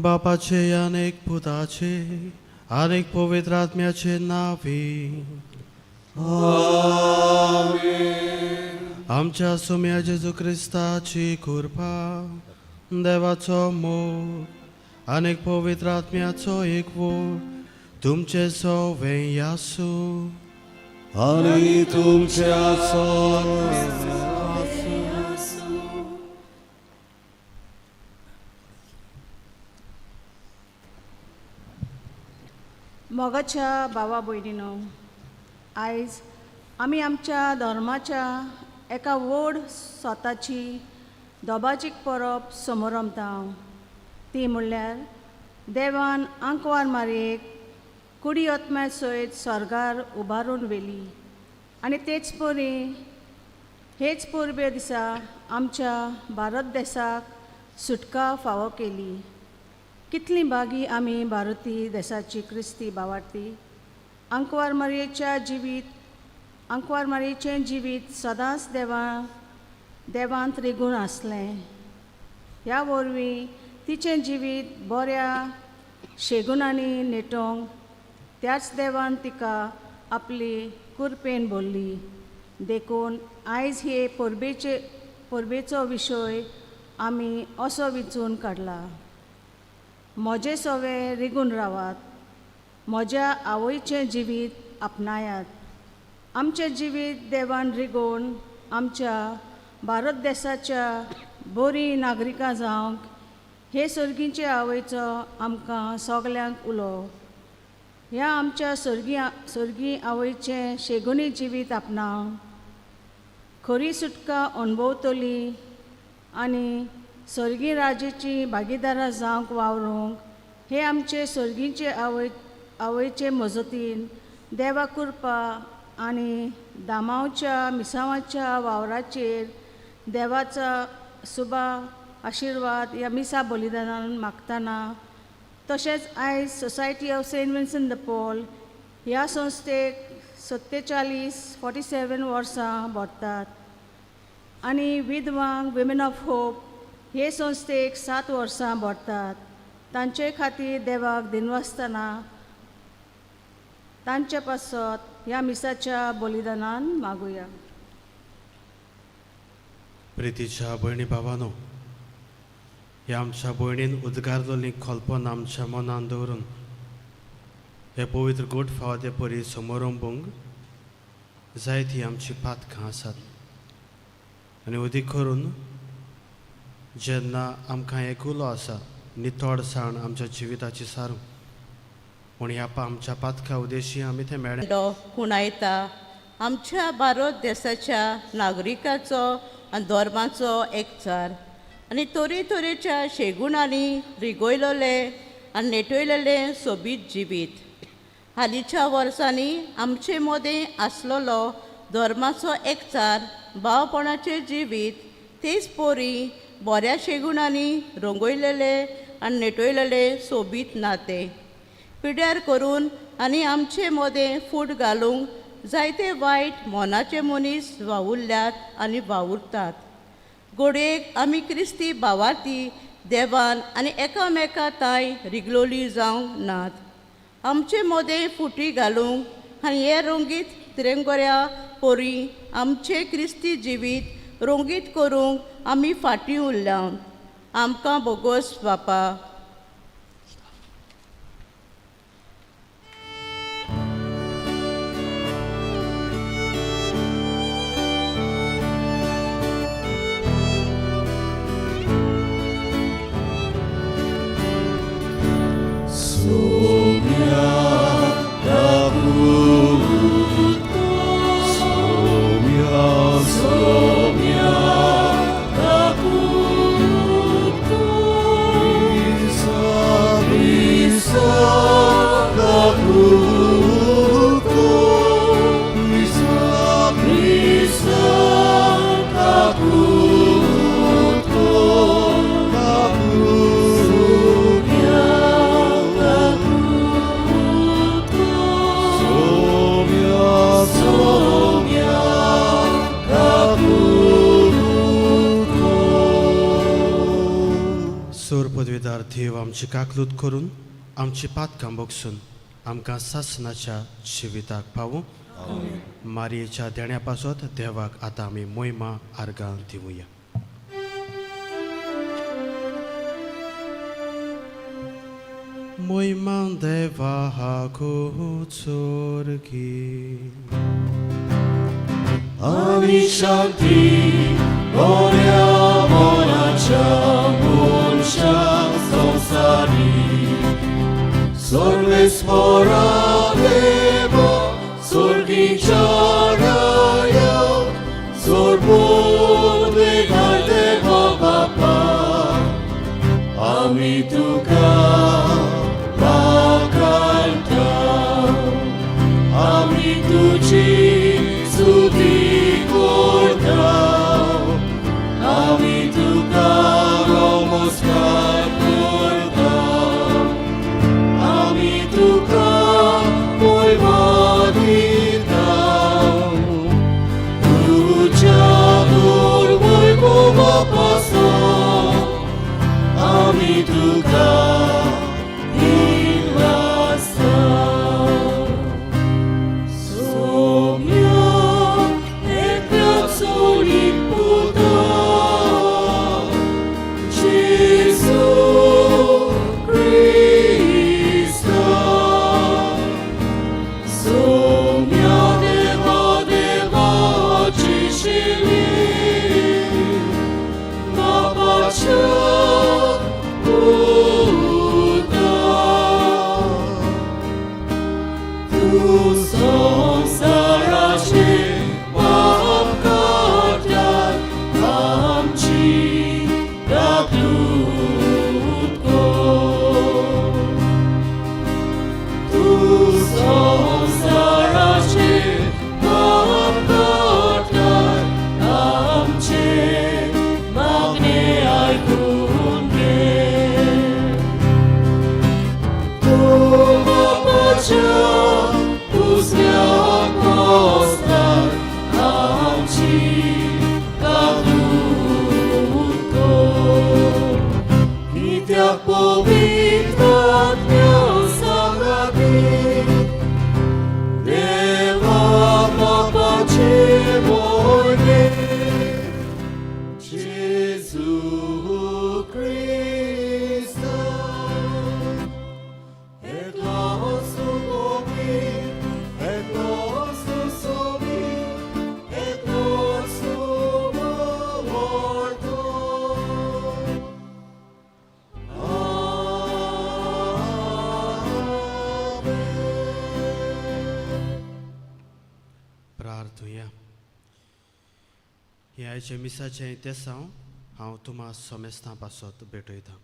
बापाचे अनेक पुताचे अनेक पवित्र आत्म्याचे नावे आमच्या सोम्या जेजू ख्रिस्ताची कृपा देवाचो मोग अनेक पवित्र आत्म्याचो एकवट तुमचे सवे आसू आणि तुमच्या मोगाच्या भावा भयणीनो, आयज आमी आमच्या धर्माच्या एका व्हड स्वताची दोबाजीक परब समोर आमता. ती म्हणल्यार देवान आंकवार मारयेक कुडी आत्म्या सयत स्वर्गार उबारून व्हेली आनी हेच परबे दिसा आमच्या भारत देशाक सुटका फावो केली. कितली बागी आमी भारतीय देशाची क्रिस्ती भावार्थी. आंकवार मारयेचें जिवीत सदांच देवांत रिगून आसलें. ह्या वरवीं तिचें जिवीत बऱ्या शेगुणांनी नेटोवंक त्याच देवान तिका आपली कुरपेन भरली. देखून आयज हे परबेचो विशय आमी असो विचून काडला. म्हजे सवे रिगून रावात, म्हज्या आवयचें जिवीत आपणायात. आमचें जिवीत देवान रिगोवन आमच्या भारत देशाच्या बरी नागरिकां जावंक हे सर्गीचे आवयचो आमकां सगल्यांक उलो. ह्या आमच्या सर्गी आवयचें शेगुणी जिवीत आपणावंक खरी सुटका अणभवतली आनी सर्गी राजेची भागीदारां जावंक वावरूंक हे आमचे सर्गीचे आवयचे मजतीन देवा कृपा आनी दामावच्या मिसांवाच्या वावराचेर देवाचा सुबा आशिर्वाद ह्या मिसा बलिदानान मागतना. तशेंच आयज society of saint Vincent de Paul ह्या संस्थेक 47 वर्सां भरतात आनी विधवांक विमेन ऑफ होप हे संस्थेक 7 वर्सां भरतात. तांचे खातीर देवाक दिनवासतना तांचे पासत ह्या मिसाच्या बलिदानान मागुया. प्रितीच्या भयणी भावानो, ह्या आमच्या भयणीन उद्गारलेली कल्पना आमच्या मनान दवरून हे पवित्र गोड फावते परी समोरंभूंक जायतीं आमची पातकां आसात. आनी उदीक करून जेन्ना आमकां एक उलो आसा नितळसाण आमच्या जिविताची सारूंक पूण ह्या आमच्या पातका उद्देशी आमी थंय मेळ्ळे खुणायता आमच्या भारत देशाच्या नागरिकाचो आनी धर्माचो एकचार आनी तरेतरेच्या शेगुणांनी रिगोयलोले आनी नेटयलेले सोबीत जिवीत. हालींच्या वर्सांनी आमचे मदें आसलोलो धर्माचो एकचार भावपणाचें जिवीत तेच पोरी बऱ्या शेगुणांनी रंगयलेले आनी नेटयलेले सोबीत नाते. पिड्यार करून आनी आमचे मदें फूट घालूंक जायते वायट मोनाचे मनीस वावुरल्यात आनी वावुरतात. घोडयेक आमी क्रिस्ती भावार्थी देवान आनी एकामेका ताय रिगलोली जावंक नात. आमचे मदें फुटी घालूंक आनी हे रंगीत तिरंगोऱ्या पोरी आमचे क्रिस्ती जिवीत रंगीत करूंक आमी फाटीं उरल्या. आमकां बोगोस बापा. पदवीदार देव आमची काकलूत करून आमची पातकां बोगसून आमकां सासनाच्या जिविताक पावूं. मारयेच्या देण्या पासत देवाक आतां आमी मोहिमा आर्गां दिवया. मोहिमा देवाक उचोरगी आणि शांती बऱ्या मनाच्या मनशाक संवसारी सर्वेस्परा देवा सर्गीच्या राया सर्वोद्वेगार देवा बापा आमी तुका वाखाणटा आमी तुजी स्तुती करता आमी तुका नमस्कार करता आमी तुका मोहिमा दिता तुज्या दुर्वैभवा पासून आमी तुका इल्लासा. Soumia et absolute puta, Jesus Christa. Soumia deva deva cishili, ma pace puta. Tu संसाराचे पाप काढल्यात आमची काकलूत कर. तू संसाराचे पाप काढल्यात आमचे मागणे ऐकून घे. तू बापाच्या तुझ्या कोस्तार आमची काकलूत कर. कित्याक पवित्र आत्म्या सांगाती देवा बापाचे मोरगे जेजू Crysta. Et nosso nome, et nosso somi, et nosso morto. प्रार्थुया. ह्या आयचे मिसाचे तेसांव हांव तुमा सोमेस्तां पासत भेटयतां.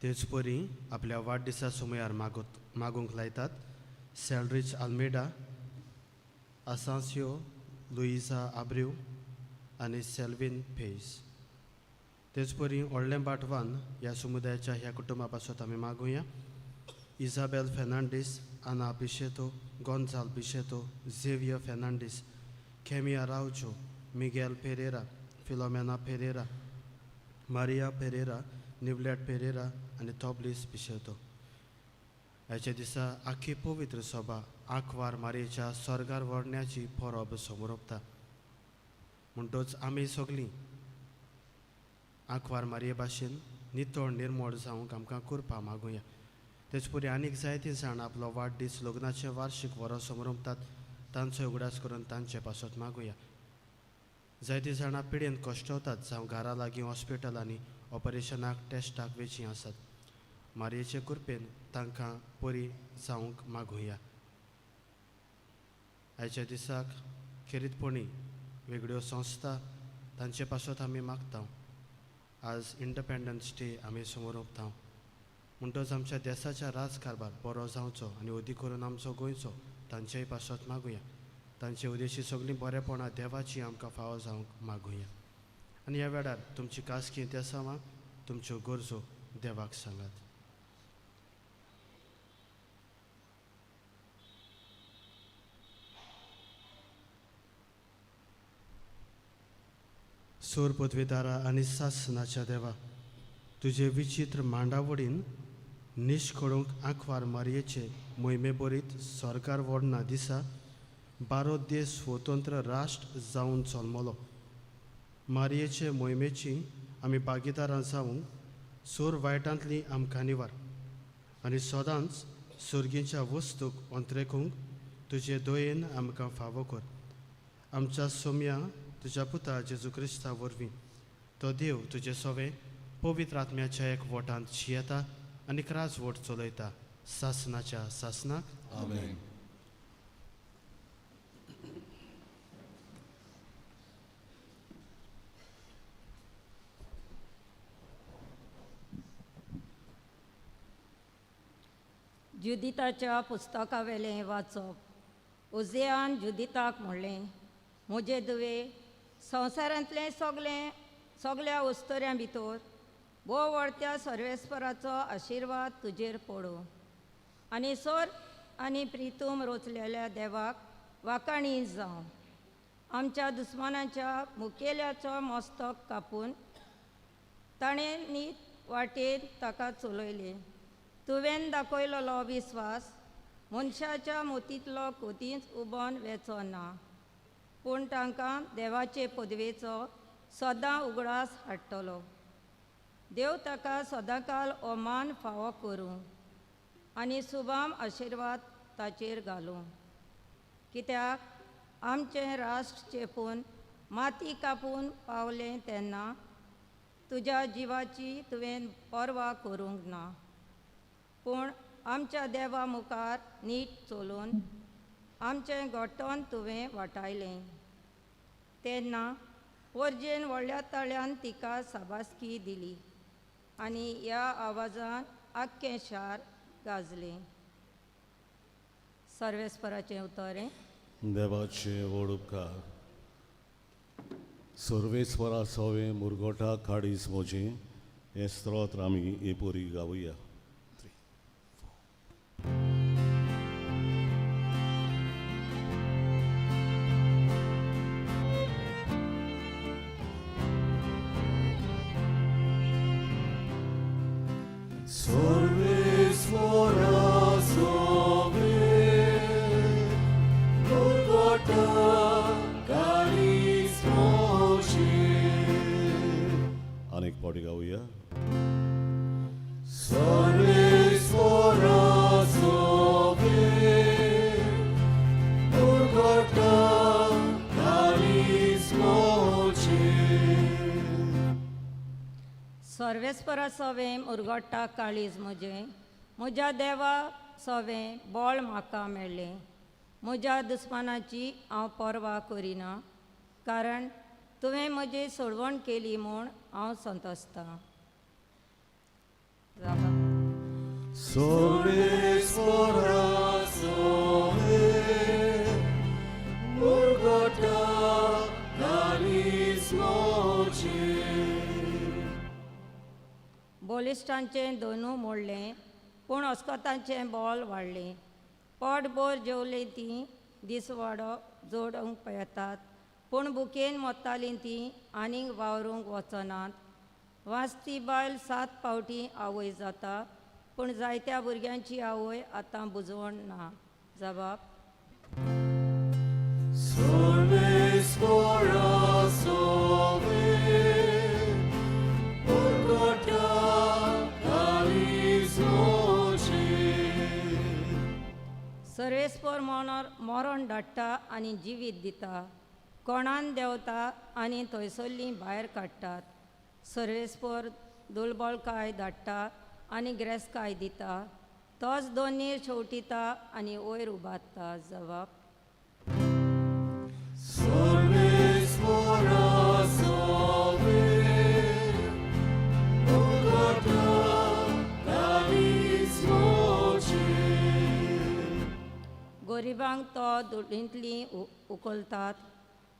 तेच परी आपल्या वाडदिसा सुमयार मागूंक लायतात सेल्ड्रिच आल्मेडा, आसांसियो लुइजा आब्रिव आनी सेल्विन फेस. तेच परी व्हडलें बाटवान ह्या समुदायाच्या ह्या कुटुंबा पासत आमी मागुया. इजाबेल फेर्नांडीस, आना पिशेतो, गोंजाल पिशेतो, झेवियर फेर्नांडीस, केमिया रावचो, मिगेल पेरेरा, फिलोमेना पेरेरा, मारिया पेरेरा, निवलेट पेरेरा आनी तोबलीस पिशेतो. ह्याच्या दिसा आख्खी पवित्र सभा आंकवार मारयेच्या स्वर्गार व्हरण्याची परब समोर ओंपता. म्हणटच आमी सगळीं आंकवार मारये भाशेन नितळ निर्मळ जावंक आमकां करपा मागुया. तेच परी आनीक जायतीं जाण आपलो वाडदीस लग्नाचे वार्षिक वरो समोर ओंपतात. तांचो उगडास करून तांचे पासत मागुया. जायतीं जाणां पिडेन कश्टवतात जावं घरा लागीं हॉस्पिटलांनी ऑपरेशनाक टेस्टाक वेचीं आसात. मारयेचे कृपेन तांकां बरी जावंक मागुया. आयच्या दिसाक खेरीतपणी वेगळ्यो संस्था तांचे पासत आमी मागता. आज इंडिपेंडन्स डे आमी समोर ओंपता. म्हणटच आमच्या देशाच्या राजकारभार बरो जावचो आनी अदी करून आमचो गोंयचो तांचेय पासत मागुया. तांचे उद्देशी सगळीं बरेपणां देवाची आमकां फावो जावंक मागुया. आनी ह्या वेळार तुमची खासगी देसावां तुमच्यो गरजो देवाक सांगात. सोर पदवीदारा आनी सासनाच्या देवा, तुजे विचित्र मांडावडीन निश्कळूंक आंखवार मारयेचे मोहिमे बरीत सरकार वडना दिसा भारत देश स्वतंत्र राष्ट्र जावन चलमलो. मारयेचे मोहिमेची आमी भागीदारां जावंक सोर वायटांतली आमकां निवार आनी सदांच सुर्गींच्या वस्तूक अंतरेकूंक तुजे दयेन आमकां फावो कर. आमच्या सोम्या तुज्या पुता जेजू क्रिस्ता वरवीं तो देव तुजे सवे पवित्र आत्म्याच्या एक वोटांत जियेता आनी राजवट चलयता सासनाच्या सासनाक. आमेन. जुदिताच्या पुस्तका वेलें वाचप. उजियान जुदिताक म्हणलें, म्हजे दुवे संवसारांतलें सगळ्या वस्तुऱ्यां भितर भोव व्हडत्या सर्वेस्पराचो आशिर्वाद तुजेर पडूं आनी सोर आनी प्रितूम रोचलेल्या देवाक वाकाणी जावं. आमच्या दुस्मानाच्या मुखेल्याचो मस्तक कापून ताणें नीत वाटेन ताका चलयलें. तुवें दाखयलोलो विस्वास मनशाच्या मोतींतलो कोतींच उबोन वेचो ना, पूण तांकां देवाचे पदवेचो सदां उगडास हाडटलो. देव ताका सदांकाल हो मान फावो करूं आनी सुभाम आशिर्वाद ताचेर घालूं. कित्याक आमचें राष्ट्र चेपून माती कापून पावलें तेन्ना तुज्या जिवाची तुवें पर्वा करूंक ना, पूण आमच्या देवा मुखार नीट चलून आमचें गोठण तुवें वाटायलें. तेन्ना वर्जेन व्हडल्या तळ्यान तिका साबासकी दिली आनी ह्या आवाजान आख्खें शार गाजलें. सर्वेस्पराचें उतरें. देवाचे व्हड उपकार. सर्वेस्परा सवे मुरगोटा काडीस म्हजें हें स्तोत्र आमी एपोरी गावया. अनेक पावटी गावया. सर्वेस्परा सवें मुरगोटा काळीज म्हजें, म्हज्या देवा सवें बळ म्हाका मेळ्ळें. म्हज्या दुस्मानाची हांव पर्वा करिना, कारण तुवें म्हजी सोडवण केली म्हूण हांव संतोसतां. बॉलिस्टांचें दोनू मोडलें, पूण अस्कोतांचें बॉल वाडलें. पोटभर जेवलीं तीं दिसवाडो जोडूंक येतात, पूण बुकेन मोत्तालीं तीं आनीक वावरूंक वचनात. वाचती बायल 7 पावटी आवय जाता, पूण जायत्या भुरग्यांची आवय आतां बुजवण ना. जबाब. सर्वेस्पर मरण धाडटा आनी जिवीत दिता, कोणान देंवता आनी थंयसरलीं भायर काडटात. सर्वेस्पर दुलबळकाय धाडटा आनी ग्रेसकाय दिता, तोच दोनीर शेवटिता आनी वयर उबारता. जबाब. गरिबांक तो धुळींतलीं उखलतात,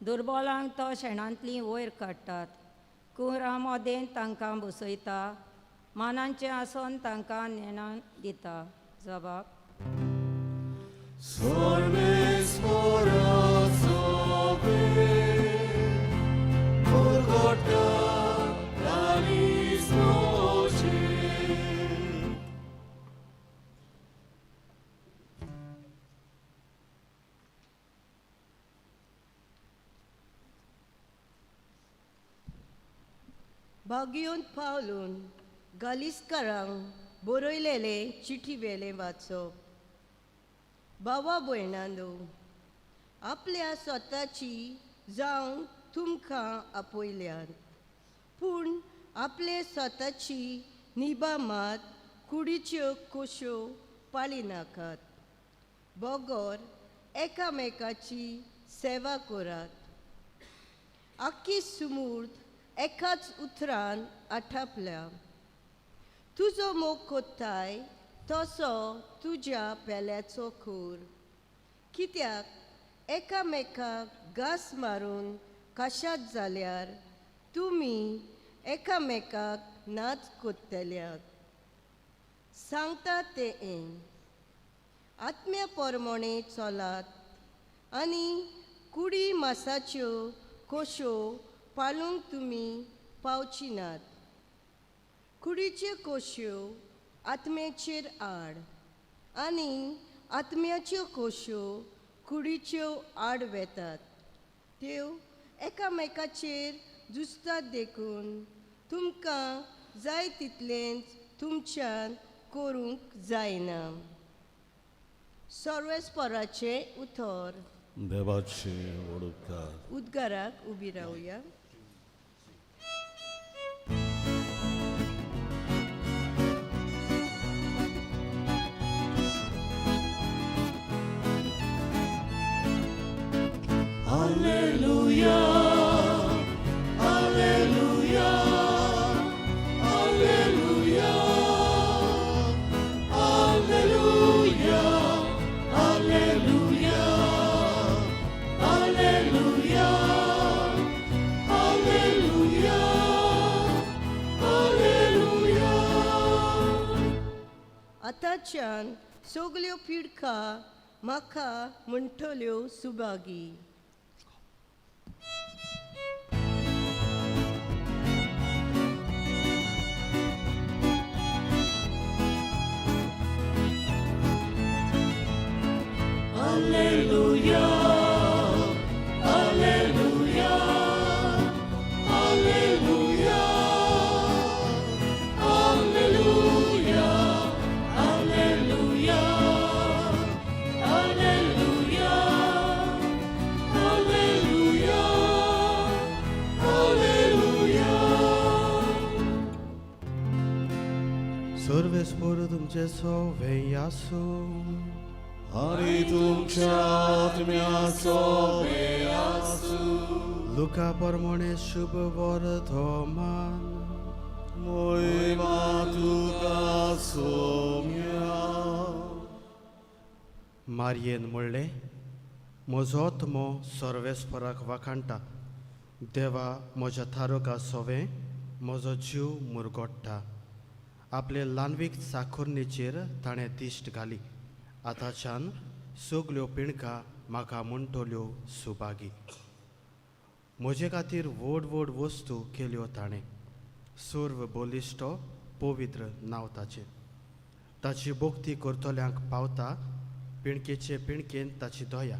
दुर्बलांक तो शेणांतलीं वयर काडटात. कुरां मोदेन तांकां बसयता, मानांचें आसन तांकां नेणान दिता. जबाब. बागयोन पावलून गालिस्कारांक बरयलेले चिठी वेले वाचप. भावा भयणांनो, आपल्या स्वताची जावं तुमकां आपयल्यात, पूण आपले स्वताची निभा मात कुडीच्यो कोश्यो पाळिनाकात. बोगोर एकामेकाची सेवा करात. आख्खी सुमूर्त एकाच उतरान आटापल्या. तुजो मोग कोत्ताय तसो तुज्या पेल्याचो खोर. कित्याक एकामेकाक घास मारून काशात जाल्यार तुमी एकामेकाक नाच कोत्तल्यात. सांगता तें आत्म्या पोरमोणे चलात आनी कुडी मासाच्यो कोश्यो पाळूंक तुमी पावची नात. कुडीच्यो कोश्यो आत्म्याचेर आड आनी आत्म्याच्यो कोश्यो कुडीच्यो आड वेतात. त्यो एकामेकाचेर जुस्तात देखून तुमकां जाय तितलेंच तुमच्यान करूंक जायना. सर्वेस्पराचें उतर. देवाचे ओडकार. उद्गाराक उबी रावया. आतांच्यान सगल्यो पिडका म्हाका म्हणटल्यो सुभागी. सर्वेस्पर तुमचे सोवे आसू आणि तुमच्या आत्म्याचो आसू. लुका परमोणे शुभ वर्धमान. मोहिमा तुका सोम्या. मारयेन म्हणलें, म्हजो आत्मो सर्वेस्पराक वाखाणटा. देवा म्हज्या थारोका सोवे म्हजो जीव मुरगोडटा. आपले ल्हानवीक चाकुर्णेचेर ताणें दिश्ट घाली. आतांच्यान सगल्यो पिणका म्हाका म्हणटल्यो सुभागी. म्हजे खातीर व्हड व्हड वस्तू केल्यो ताणें. सर्व बोलिश्टो पवित्र नांव ताचें. ताची भोक्ती करतल्यांक पावता. पिणकेचे पिणकेन ताची दया.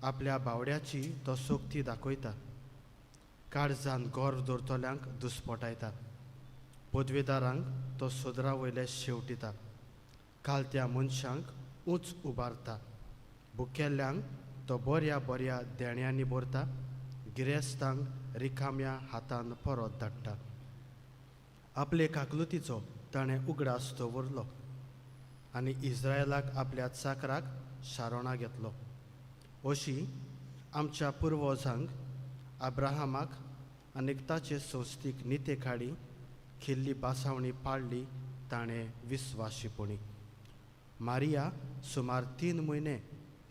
आपल्या बावड्याची तो सोक्ती दाखयता. काळजान गर्व दवरतल्यांक दुस्पटायता. पदवेदारांक तो सोदरा वयले शेवटिता. कालत्या मनशांक उंच उबारता. भुकेल्ल्यांक तो बऱ्या बऱ्या देण्यांनी भरता. गिरेस्तांक रिकाम्या हातान परत धाडटा. आपले काकलुतीचो ताणें उगडास दवरलो आनी इस्रायलाक आपल्या चाकराक शारोणा घेतलो. अशी आमच्या पुर्वजांक अब्राहमाक आनी ताचे संस्थीक निते काडी खिल्ली बासावणी पाळ्ळी ताणें विस्वाशीपणी. मारिया सुमार 3 म्हयने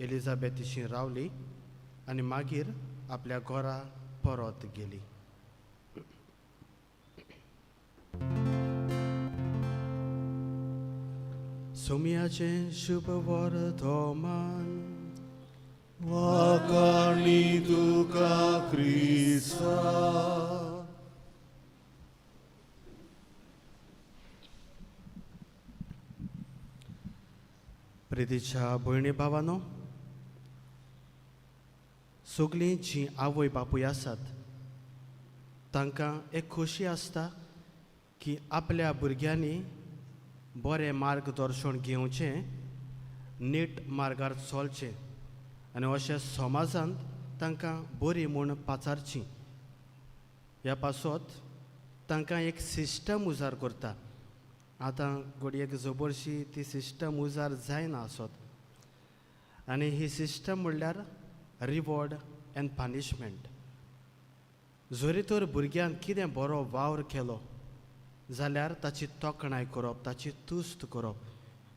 एलिझाबेथीशी रावली आनी मागीर आपल्या घरा परत गेली. सोमयाचें शुभ वर्धमान. वाकाणी तुका क्रिस्ता. प्रितीच्या भयणी भावानो, सगलीं जीं आवय बापूय आसात तांकां एक खोशी आसता की आपल्या भुरग्यांनी बरें मार्गदर्शन घेवचें, नीट मार्गार चलचें आनी अशें समाजांत तांकां बरी म्हूण पाचारची. ह्या पासत तांकां एक सिस्टम उजार करता. आतां घडयेक जबरशी ती सिस्टम उजार जायना आसत. आनी ही सिस्टम म्हणल्यार रिवॉर्ड एंड पनिशमेंट. जरी तर भुरग्यान कितें बरो वावर केलो जाल्यार ताची तोखणाय करप, ताची तुस्त करप,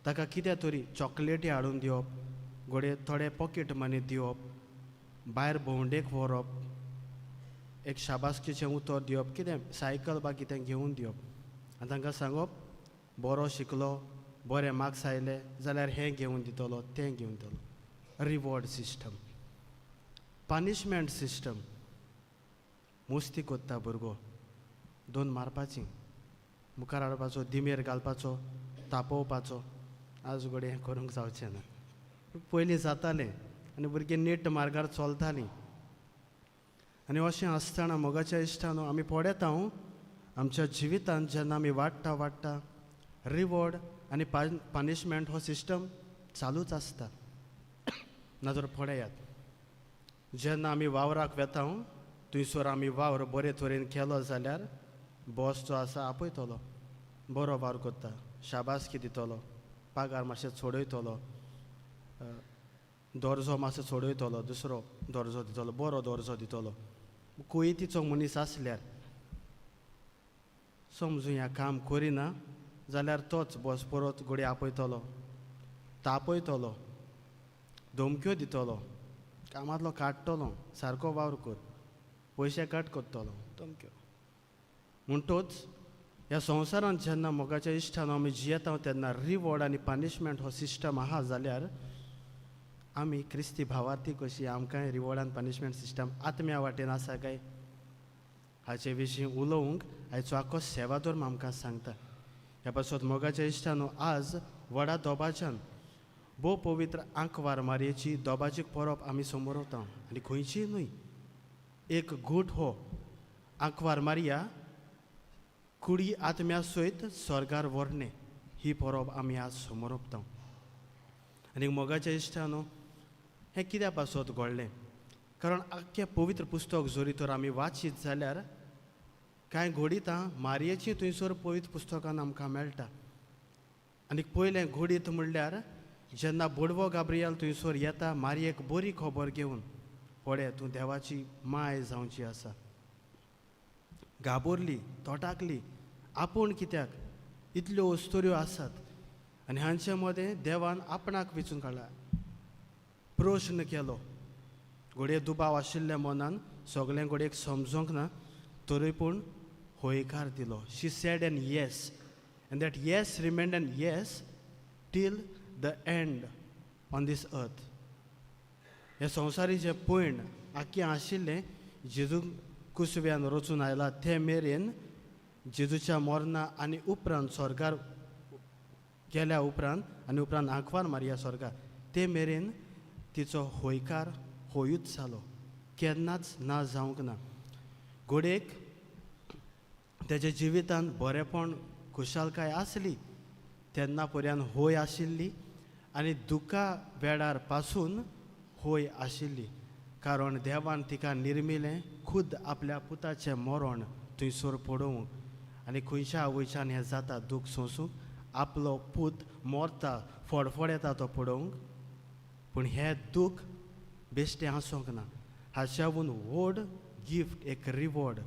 ताका कितें तरी चॉकलेटी हाडून दिवप, घडये थोडे पॉकेट मनी दिवप, भायर भोंवडेक व्हरप, एक शाबासकेचें उतर दिवप, कितें सायकल बा कितें घेवन दिवप आनी तांकां सांगप बरो शिकलो, बरे मार्क्स आयले जाल्यार हें घेवन दितलो, तें घेवन दितलो. Reward system. Punishment system. मुस्ती कोत्ता भुरगो, 2 मारपाची, मुखार हाडपाचो, दिमेर घालपाचो, तापोवपाचो. आज घडये हें करूंक जावचें ना. पयलीं जातालें आनी भुरगीं नीट मार्गार चलतालीं. आनी अशें आसतना मोगाच्या इश्टानो आमी पळयता आमच्या जिवितांत जेन्ना आमी वाडटा रिवॉर्ड आनी पनिशमेंट हो सिस्टम चालूच आसता. नाजाल्यार पळयात, जेन्ना आमी वावराक वेता थंयसर आमी वावर बरे तरेन केलो जाल्यार बॉस जो आसा आपयतलो, बरो वावर करता, शाबासकी दितलो, पागार मातशें चोडयतलो, दर्जो मातसो चोडयतलो, दुसरो दर्जो दितलो, बरो दर्जो दितलो. कुयेतीचो मनीस आसल्यार समजूं हें काम करिना जाल्यार तोच बॉस परत घडये आपयतलो, तापयतलो, धमक्यो दितलो, कामांतलो काडटलो, सारको वावर कर, पयशे कट करतलो, धमक्यो. म्हणटूच ह्या संवसारांत जेन्ना मोगाच्या इश्टान आमी जियेता तेन्ना रिवॉर्ड आनी पनिशमेंट हो सिस्टम आहा जाल्यार आमी क्रिस्ती भावार्थी कशी आमकांय रिवॉर्ड आनी पनिशमेंट सिस्टम आत्म्या वाटेन आसा काय हाचे विशीं उलोवंक आयचो आख्खो सेवा धर्म आमकां सांगता. ह्या पासत मोगाच्या इश्टानो आज व्हडा दोबाच्यान भोव पवित्र आंकवार मारयेची दोबाचीक परब आमी समोरवता. आनी खंयचीय न्हय, एक गूट हो आंकवार मारया कुडी आत्म्या सयत स्वर्गार व्हरणे ही परब आमी आज समोरपता. आनी मोगाच्या इश्टानो हें कित्या पासत घडलें? कारण आख्खें पवित्र पुस्तक जरी तर आमी वाचीत जाल्यार कांय घडीतां मारयेचीं थंयसर पवित्र पुस्तकान आमकां मेळटा. आनी पयलें घडीत म्हणल्यार जेन्ना बोडवो गाब्रियल थंयसर येता मारयेक बरी खबर घेवन, पळय तूं देवाची माय जावची आसा. घाबरली, तोटाकली, आपूण कित्याक, इतल्यो वस्तुऱ्यो आसात. आनी हांचे मदें देवान आपणाक वेंचून काडला, प्रश्न केलो. घडये दुबाव आशिल्ल्या मनान सगळें घडयेक समजोंक ना, तरी पूण होयकार दिलो. She said an yes, and that yes remained an yes till the end on this earth. हे संवसारी जे पयण आख्खें आशिल्लें जेजू कुसव्यान रचून आयला ते मेरेन, जेजूच्या मरणा आनी उपरांत स्वर्गार गेल्या उपरांत आनी उपरांत आंकवार मारया स्वर्गार, ते मेरेन तिचो होयकार होयूच जालो, केन्नाच ना जावंक ना. घडयेक तेजे जिवितांत बरेपण खुशालकाय आसली तेन्ना पर्यान होय आशिल्ली आनी दुखा वेळार पासून होय आशिल्ली. कारण देवान तिका निर्मिलें खुद आपल्या पुताचें मरण थंयसर पडोवंक आनी खंयच्या आवयच्यान हें जाता दूख सोंसूंक, आपलो पूत मरता फडफड येता तो पडोवंक. पूण हें दूख बेश्टें आसूंक ना. हाच्याहून व्हड गिफ्ट, एक रिवॉर्ड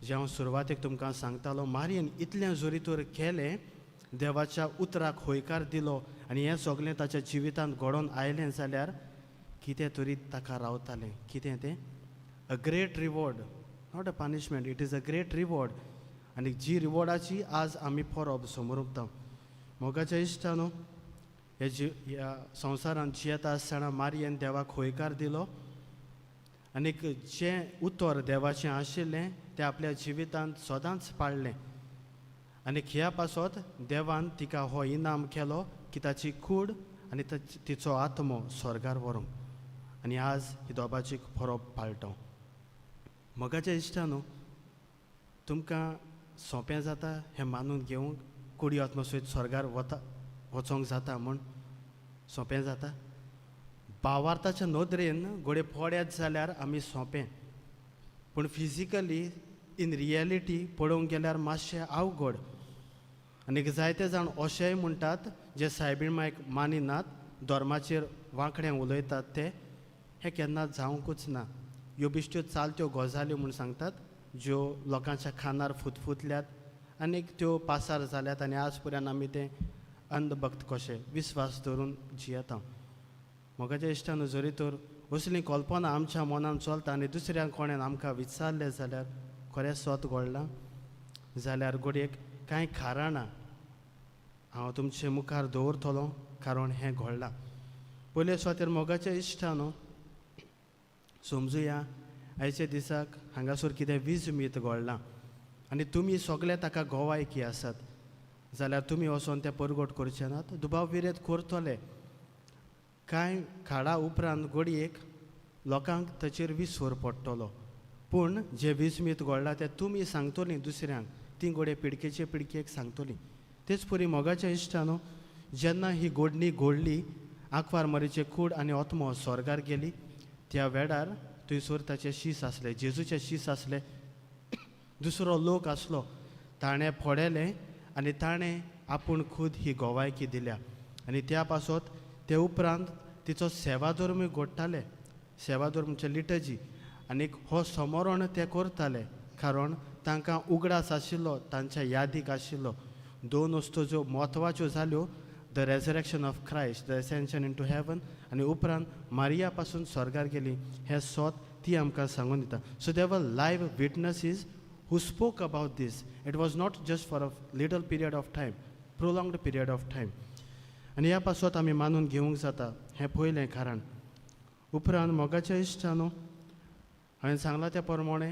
जें हांव सुरवातेक तुमकां सांगतालो, मारयेन इतलें जरी तर केलें, देवाच्या उतराक होयकार दिलो आनी हें सगळें ताच्या जिवितांत घडोवन आयलें जाल्यार कितें तरी ताका रावतालें. कितें तें? A great reward, not a punishment, it is a great reward. आनी जी रिवॉर्डाची आज आमी परब समोरता. मोगाच्या इश्टानो, ह्या संवसारांत जियेता आसतना मारयेन देवाक होयकार दिलो आनीक जें उतर देवाचें आशिल्लें तें आपल्या जिवितांत सदांच पाळ्ळें. आनीक ह्या पासत देवान तिका हो इनाम केलो की ताची कूड आनी तिचो आत्मो स्वर्गार व्हरूंक. आनी आज ही दोबाची परब पाळटा. मोगाच्या इश्टानो, तुमकां सोंपें जाता हें मानून घेवंक कुडी आत्मसयत स्वर्गार वचोंक जाता म्हूण सोंपें जाता. भावार्थाच्या नदरेन घोडे पड्यात जाल्यार आमी सोंपें, पूण फिजिकली इन रियलिटी पळोवंक गेल्यार मातशें अवघड. आनी जायते जाण अशेंय म्हणटात जे सायबीण मानिनात, धर्माचेर वांकड्यां उलयतात ते हें केन्ना जावंकूच ना. ह्यो बिश्ट्यो चालत्यो गजाल्यो म्हूण सांगतात ज्यो लोकांच्या खानार फुतफुतल्यात आनीक त्यो पासार जाल्यात आनी आज पर्यंत आमी ते अंधभक्त कशे विस्वास धरून जियेता. म्हाज्या इश्टान जरी तर असलीं कल्पना आमच्या मनान चलता आनी दुसऱ्या कोणेन आमकां विचारलें जाल्यार खरें स्वत घडलां जाल्यार घडयेक कांय खाराणा हांव तुमचे मुखार दवरतलों, कारण हें घडलां. पयले सुवातेर मोगाच्या इश्टानो, समजुया आयच्या दिसाक हांगासर कितें वीज घडलां आनी तुमी सगळे ताका गोवायकी आसात जाल्यार तुमी वचोन तें परगट करचे नात, दुबाव विरेत करतले. कांय काळा उपरांत घडयेक लोकांक ताचेर विसर पडटलो, पूण जे वीज घडलां तें तुमी सांगतलीं दुसऱ्यांक, ती घोडे पिडकेचे पिडकेक सांगतलीं. तेच परी मोगाच्या इश्टानो, जेन्ना ही घोडणी घडली, आंकवार मरीचे कूड आनी आत्मो स्वर्गार गेली, त्या वेळार थंयसर ताचे शीस आसले, जेजूचे शीस आसले. दुसरो लोक आसलो, ताणें फोडेलें आनी ताणें आपूण खूद ही गोवायकी दिल्या. आनी त्या पासत ते उपरांत तिचो सेवाधर्मूय घडटाले, सेवाधर्मचे लिटजी. आनीक हो समोरण ते करताले कारण तांकां उगडास आशिल्लो, तांच्या यादीक आशिल्लो. दोन वस्तू ज्यो म्हत्वाच्यो जाल्यो, the resurrection of Christ, the ascension into heaven, आनी उपरांत मारिया पासून स्वर्गार गेली, हें स्वत ती आमकां सांगून दिता. सो दे वर live विटनसीस who spoke about this. It was not just for a little period of time, prolonged period of time. आनी ह्या पासत आमी मानून घेवंक जाता हें पयलें कारण. उपरांत मोगाच्या इश्टानो, हांवें सांगलां त्या प्रमाणे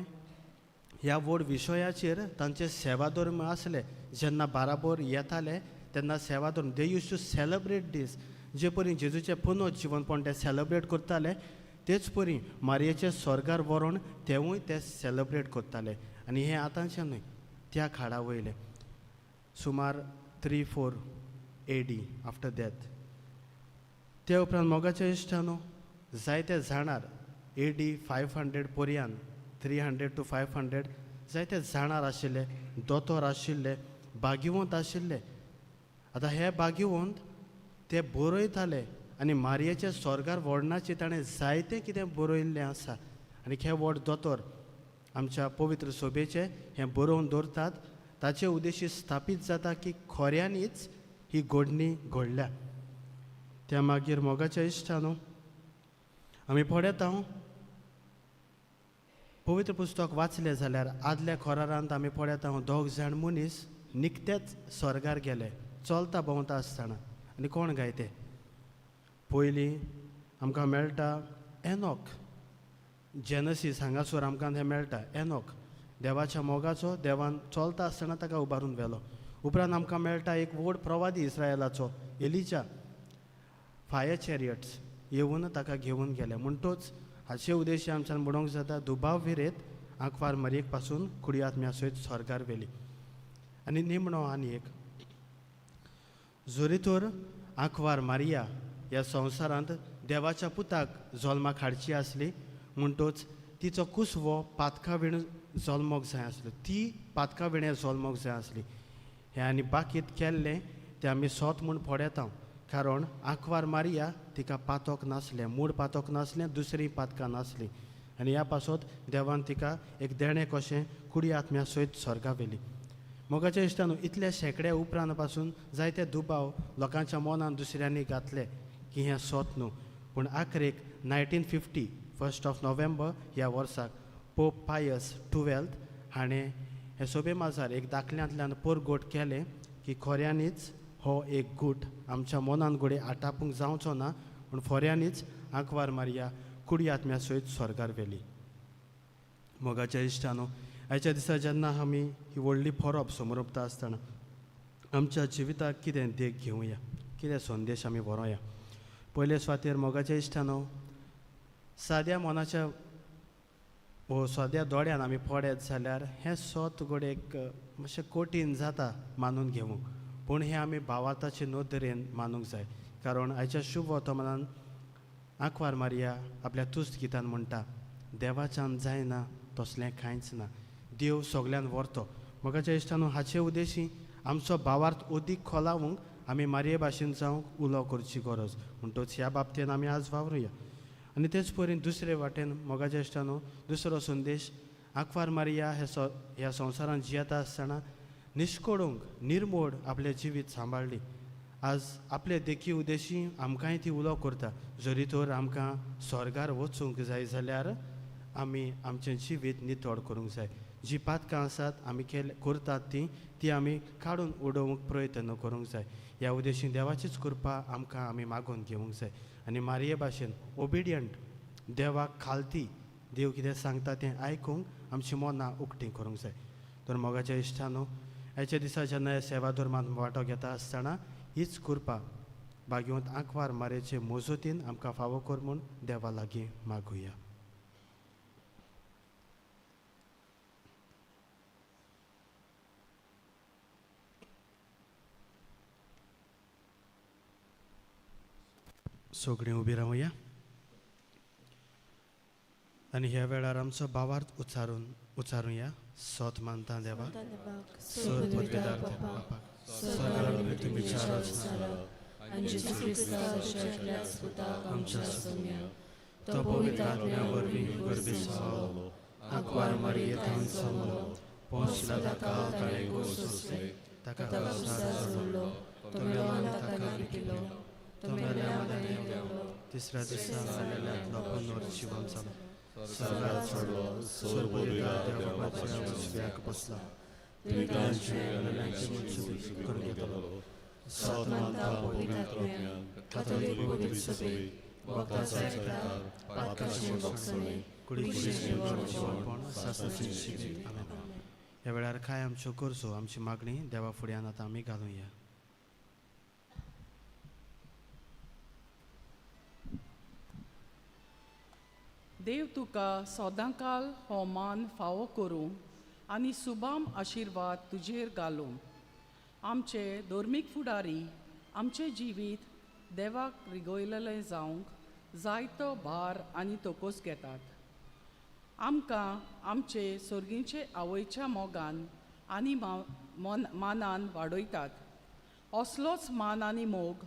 ह्या व्हड विशयाचेर तांचे सेवाधर्म आसले. जेन्ना बाराबर येताले तेन्ना सेवाधर्म, दे यूज टू सेलेब्रेट दीस. जे परी जेजूचें पुनर्जीवनपण ते सेलेब्रेट करताले, तेच परी मारयेचे स्वर्गार व्हरोन तेवूय ते सेलेब्रेट करताले. आनी हें आतांचें न्हय, त्या काळा वयलें सुमार 3-4 AD आफ्टर डेथ. ते उपरांत मोगाच्या इश्टानो, जायते जाणार AD 500 पर्यंत 300 to 500 जायते जाणार आशिल्ले, दोतोर आशिल्ले, भाग्यवंत आशिल्ले. आतां हे भाग्यवंत ते बरयताले आनी मारयेचे स्वर्गार व्हरणाचें ताणें जायतें कितें बरयल्लें आसा. आनी हे व्हड दोतोर आमच्या पवित्र सोबेचे हें बरोवन दवरतात. ताचे उद्देशी स्थापीत जाता की खऱ्यांनीच ही घडणी घडल्या. त्या मागीर मोगाच्या इश्टानो, आमी पळयता पवित्र पुस्तक वाचलें जाल्यार आदल्या खोरारांत आमी पळयता 2 जाण मनीस निकतेच स्वर्गार गेले, चलता भोंवता आसतना. आनी कोण गाय ते? पयलीं आमकां मेळटा एनॉक. जेनसीस हांगासर आमकां हें मेळटा एनॉक, देवाच्या मोगाचो, देवान चलता आसतना ताका उबारून व्हेलो. उपरांत आमकां मेळटा एक व्हड प्रवादी इस्रायलाचो एलिजा, फायर चॅरियट्स येवन ताका घेवन गेले. म्हणटूच हाचे उद्देश आमच्यान म्हणूंक जाता, दुबाव विरेत आंकवार मरयेक पासून कुडी आत्म्या सयत स्वर्गार व्हेली. आनी निमणो आनी एक, जरी तर आंकवार मारिया ह्या संवसारांत देवाच्या पुताक जल्माक हाडची आसली, म्हणटूच तिचो कुसवो पातका विण जल्मोक जाय आसलो, ती पातका विणे जल्मोक जाय आसली. हें आनी बाकीत केल्लें तें आमी सोत म्हूण पळयता, कारण आंकवार मारिया तिका पातोक नासलें, मूड पातोक नासलें, दुसरी पातकां नासलीं. आनी ह्या पासत देवान तिका एक देणें कशें कुडी आत्म्या सयत स्वर्गा व्हेली. मोगाच्या इश्टानो, इतल्या शेकड्या उपरांत पासून जायते दुबाव लोकांच्या मनान दुसऱ्यांनी घातले की हें सोत न्हू. पूण आखरेक 1950 1 नोव्हेंबर ह्या वर्साक पोप पायस 12 हाणें हे सोबे माजार एक दाखल्यांतल्यान परगोट केलें की खऱ्यांनीच हो एक गूट आमच्या मनान घोडे आटापूंक जावचो ना, पूण खऱ्यांनीच आंकवार मारिया कुडी आत्म्या सयत स्वर्गार व्हेली. मोगाच्या इश्टानो, आयच्या दिसा जेन्ना आमी ही व्हडली परब समोरपता आसतना आमच्या जिविताक कितें देख घेवया, कितें संदेश आमी व्हरोया. पयले सुवातेर मोगाच्या इश्टानो, साद्या मनाच्या वो सद्या दोळ्यान आमी पडत जाल्यार हें सोत घोडे एक मातशें कठीण जाता मानून घेवंक, पूण हें आमी भावार्थाचे नदरेन मानूंक जाय. कारण आयच्या शुभ वर्तमानान आंकवार मारिया आपल्या तुस्त गितान म्हणटा, देवाच्यान जायना तसलें कांयच ना, देव सगल्यान व्हरतो. म्हाका इश्टानू हाचे उद्देशी आमचो भावार्थ अदीक खोलावंक आमी मारये भाशेन जावंक उलो करची गरज. म्हणटच ह्या बाबतीन आमी आज वावरुया. आनी तेच परीन दुसरे वाटेन मोगाच्या इश्टानू दुसरो संदेश, आंकवार मारिया ह्या संवसारान जियेता आसतना निश्कोडूंक निर्मोड आपलें जिवीत सांबाळ्ळी. आज आपले देखी उद्देशी आमकांय ती उलो करता. जरी तर आमकां स्वर्गार वचूंक जाय जाल्यार आमी आमचें जिवीत नितळ करूंक जाय. जी पातकां आसात आमी करतात ती आमी काडून उडोवंक प्रयत्न करूंक जाय. ह्या उद्देशीन देवाचीच कृपा आमकां आमी मागून घेवंक जाय. आनी मारये भाशेन ओबिडियंट, देवाक खालती, देव कितें सांगता तें आयकूंक आमची मनां उक्तीं करूंक जाय. तर मोगाच्या इश्टानू, आयच्या दिसा जेन्ना ह्या सेवा धर्मान वांटो घेता आसतना हीच कृपा भाग्यवंत आंकवार मारयेचे मोजतीन आमकां फावो कर म्हूण देवा लागीं मागुया. सगळीं उबी रावया आनी ह्या वेळार आमचो भावार्थ उच्चारुया. सोत मानता देवा, सोत पदवेदार बापाक, सगळ्यांक तुमी विचारच नारा, आनी जेजू क्रिस्ताच्याच पुताक आमच्या सोम्या, तो पवित्र आत्म्या वरवीं गर्भेत जालो, आंकवार मारयेंतल्यान जल्मलो, पोंच पिलाताका ताणें गोड सोंसलें, ताका क्रुसार झुडलो, तो मेलो आनी ताका विकिलो, तो मेल्या ताणें देंवलो, तिसऱ्या दिसा मेलेल्यांतलो पुनर जिवन जालो, स्वर्गांत चडलो, सोर्बोदेवा देवाच्या उजव्याक बसला, पितरांचे मेलेल्यांचे मुर्ची करून घेतलो, सोत मानता पवित्र आत्म्यान, कातोलीक पवित्र सभेक, वखदांचो एकठार, पातकाची मोक्षणी, कुडीचें जीवनपण, सासणाचें जिवीत. आमेन. ह्या वेळार कांय आमच्यो गरजो, आमची मागणी देवा फुड्यान आतां आमी घालुया. देव तुका सदांकाल हो मान फावो करूं आनी सुबाम आशिर्वाद तुजेर घालूं. आमचे धर्मीक फुडारी आमचें जिवीत देवाक रिगयलेलें जावंक जायतो भार आनी तोकोस घेतात. आमकां आमचे सर्गीचे आवयच्या मोगान आनी मानान वाडयतात. असलोच मान आनी मोग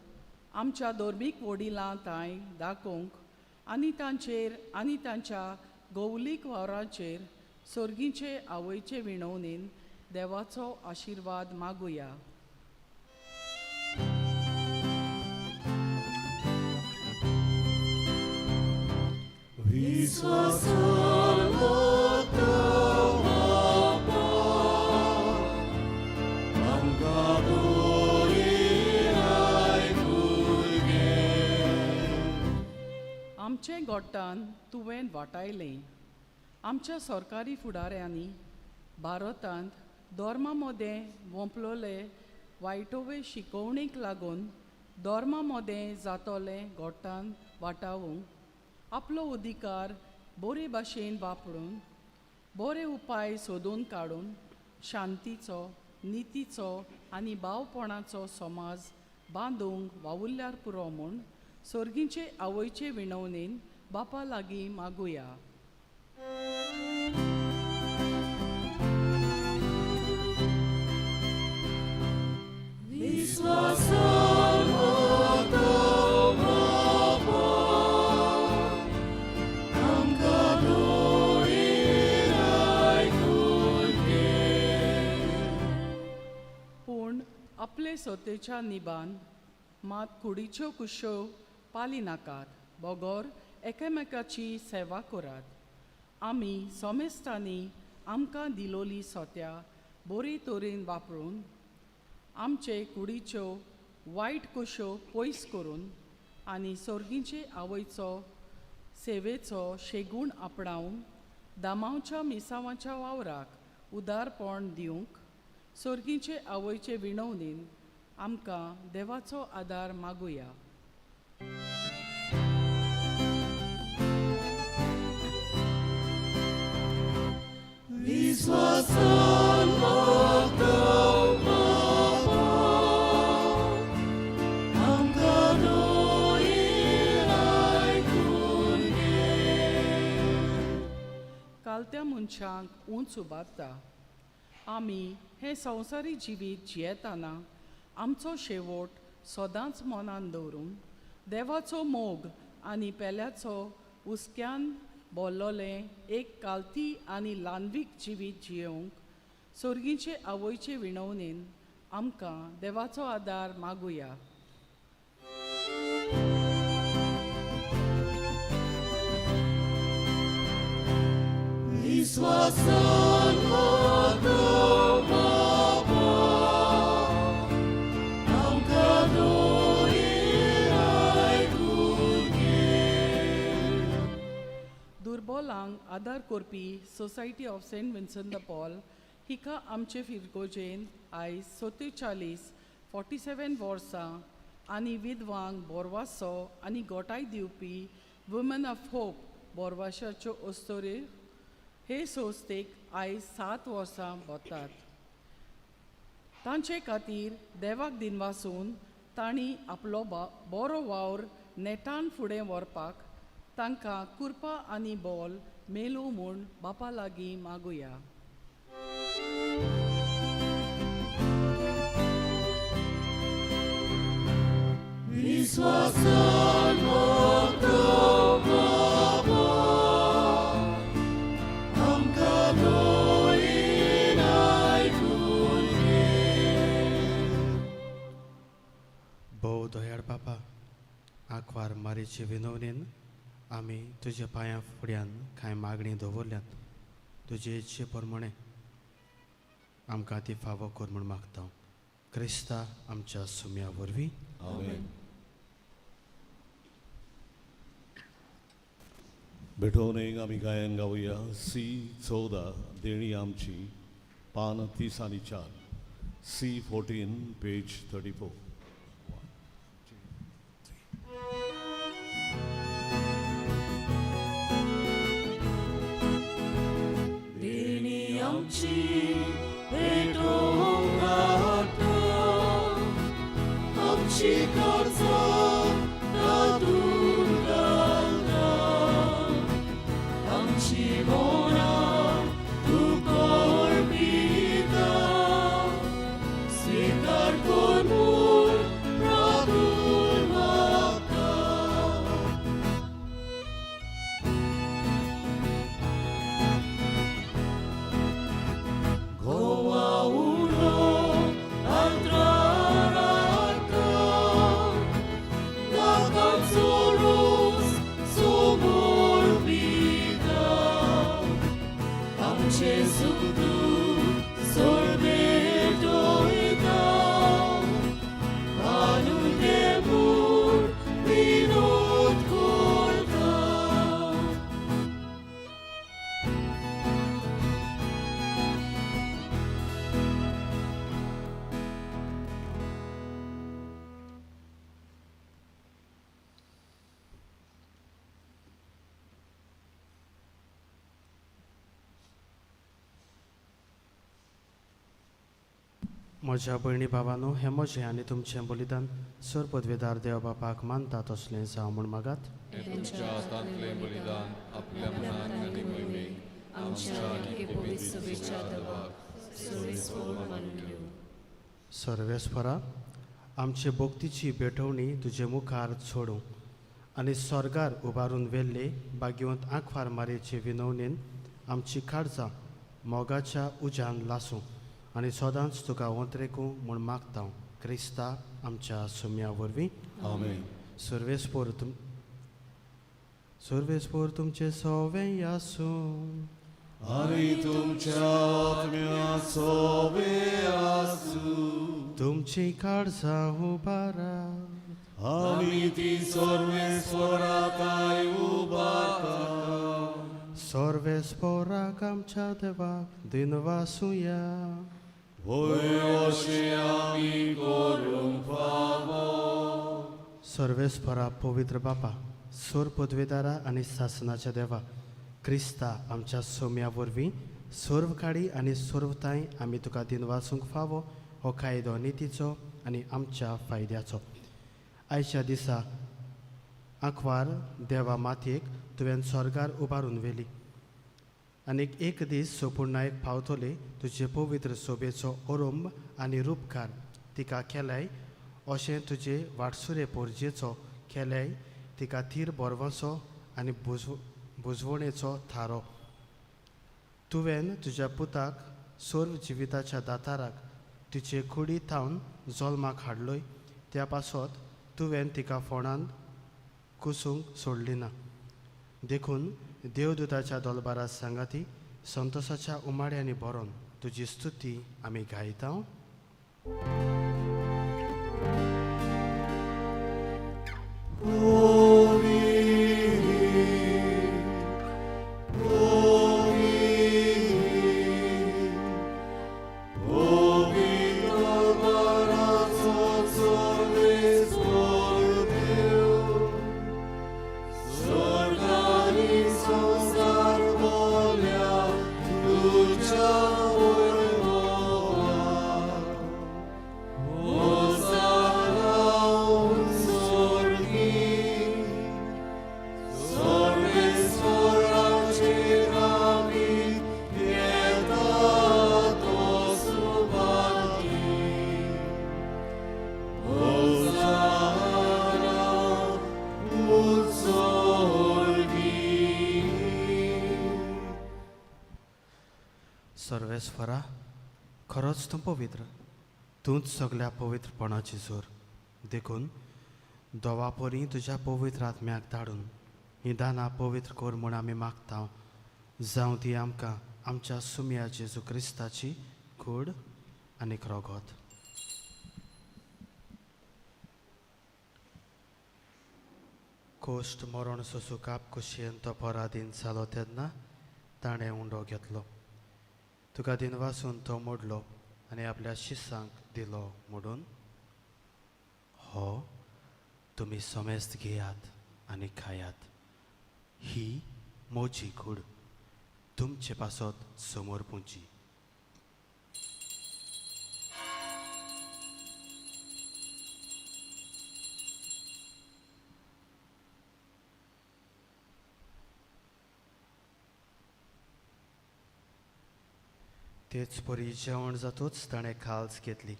आमच्या धर्मीक वडिलां थंय दाखोवंक आनी तांचेर आनी तांच्या गौलीक वावरांचेर सर्गीचे आवयचे विणवणेन देवाचो आशिर्वाद मागुया. आमचे गोठान तुवें वाटायलें. आमच्या सरकारी फुडाऱ्यांनी भारतांत धर्मा मदें वंपलोले वायटोवे शिकोवणेक लागून धर्मा मदें जातोले गोठान वाटावूंक आपलो अधिकार बरे भाशेन वापरून बरे उपाय सोदून काडून शांतीचो, नितीचो आनी भावपणाचो समाज बांदूंक वावुरल्यार पुरो म्हूण सर्गीचे आवयचे विणवणेन बापा लागीं मागुया. पूण आपले स्वतेच्या निबान मात कुडीच्यो कुश्यो पाली नाकात, बोगोर एकामेकाची सेवा करात. आमी सोमेस्तांनी आमकां दिलोली सोत्या बरे तरेन वापरून आमचे कुडीच्यो वायट कुश्यो पयस करून आनी सर्गीचे आवयचो सेवेचो शेगूण आपणावन दामांवच्या मिसावांच्या वावराक उदारपण दिवंक सर्गीचे आवयचे विणवणेन आमकां देवाचो आदार मागुया. कालत्या मनशांक उंच उबारता. आमी हे संवसारी जिवीत जियेतना आमचो शेवट सदांच मनान दवरून देवाचो मोग आनी पेल्याचो उस्क्यान बोल्लोलें एक कालती आनी ल्हानवीक जिवीत जियोंक सर्गीचे आवयचे विणवणेन आमकां देवाचो आदार मागुया. दुर्बलांक आदार करपी society of saint Vincent de Paul हिका आमचे फिरकोजेन आयज 47 वर्सां आनी विधवांक बोरवासो आनी गोटाय दिवपी वुमन ऑफ होप बोरवाशाच्यो अस्तोऱ्यो हे संस्थेक आयज 7 वर्सां वतात. तांचे खातीर देवाक दिनवासून तांणी आपलो बरो वावर नेटान फुडें व्हरपाक तांकां कुर्पा आनी बोल मेलू म्हूण बापा लागीं मागुया. भोव दोयाळ बापा, आंकवार मारीचे विनवणेन आमी तुज्या पांया फुड्यान कांय मागणी दवरल्यात. तुजे इच्छे प्रमाणे आमकां ती फावो कर म्हूण मागता. क्रिस्ता आमच्या सुम्या वरवीं. आमेन. बेठोवनेक आमी गायन गावया. C14 देणी आमची पान 30 आनी 4. C14 page 34. म्हज्या भयणी भावांनो, हें म्हजें आनी तुमचें बलिदान सर पदवेदार देव बापाक मानता तसलें जावं म्हूण मागात. तुमच्या हातांतलें बलिदान आपल्या मनान आनी मोहिमेक आमच्या आनी पवित्र सभेच्या देवाक सर्वेस्वर मानल्यो. सर्वेस्परा, आमचे भोक्तीची बेठवणी तुजे मुखार सोडूं आनी स्वर्गार उबारून वेल्ले भाग्यवंत आंखवार मारेचे विनवणेन आमची काळजां मोगाच्या उज्यान लासूं आनी सदांच तुका वंत्रेकूं म्हूण मागता. क्रिस्ता आमच्या सुम्या वरवीं. आमेन. सर्वेस्पोर तुमचे सवें आसूं आनी तुमच्या आत्म्याचो बे आसूं. तुमची काळजां उबारा आमी ती सर्वेस्वराकाय उबारता. सर्वेस्पोराक आमच्या देवाक दिनवासुया. होय अशें आमी करूंक फावो. सर्वेस्परा पवित्र बापा, सोर पदवेदारा आनी सासनाच्या देवा, क्रिस्ता आमच्या सोम्या वरवीं सर्व काळी आनी सर्वताय आमी तुका दिन वाचूंक फावो हो कायदो नितीचो आनी आमच्या फायद्याचो. आयच्या दिसा आंकवार देवा मातयेक तुवें स्वर्गार उबारून व्हेली आनीक एक दीस सोपुर्णायक पावतले तुजे पवित्र सोबेचो ओरंब आनी रूपकार तिका केल्याय अशें तुजे वाटसुरे पोरजेचो केल्याय तिका तीर बोरवाचो आनी बुजवणेचो थारो. तुवें तुज्या पुताक सर्व जिविताच्या दाताराक तिचे कुडी थावन जल्माक हाडलोय त्या पासत तुवें तिका फोंडांत कुसूंक सोडली ना. देखून देवदूताच्या दोलबारा सांगाती संतोशाच्या उमाड्यांनी भरोन तुजी स्तुती आमी गायता. सर्वेस्वरा, खरोच तूं पवित्र, तूंच सगळ्या पवित्रपणाची जोर. देखून दोवा परी तुज्या पवित्र आत्म्याक धाडून ही दानां पवित्र कोर म्हूण आमी मागता. जावं ती आमकां आमच्या सुम्या जेजू क्रिस्ताची कूड आनीक रोगोत. कोश्ट मरण सोंसू काप कुशेन तो पराधीन जालो तेन्ना ताणें उंडो घेतलो. तुका दिन वाचून तो मोडलो आनी आपल्या शिसांक दिलो मोडून हो तुमी समेस्त घेयात आनी खायात. ही मोजी कूड तुमचे पासत समोर पुंची. तेच परी जेवण जातूच ताणें खाल्स घेतली.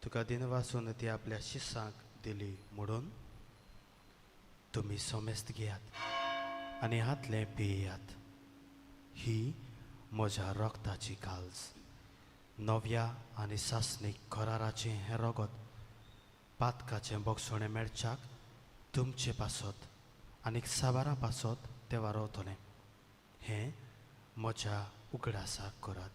तुका दिन वाचून ती आपल्या शिसांक दिली म्हणून तुमी समेस्त घेयात आनी हातलें पियेयात. ही म्हज्या रक्ताची काल्स, नव्या आनी सासणीक कराराचें हें रगत पातकाचें बोगसोणें मेळच्याक तुमचे पासत आनीक साबारां पासत तें वारवतलें. हें म्हज्या उगडासाक करात.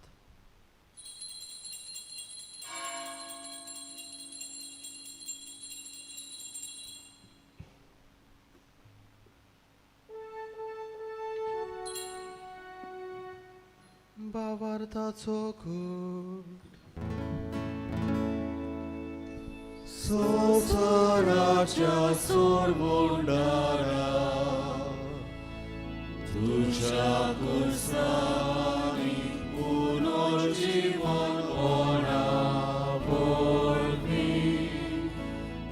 बावार्थाचो कूड संसाराच्या सोडवंडारा तुझ्या कुर्सानी पुनर्जीवन होना बोलनी.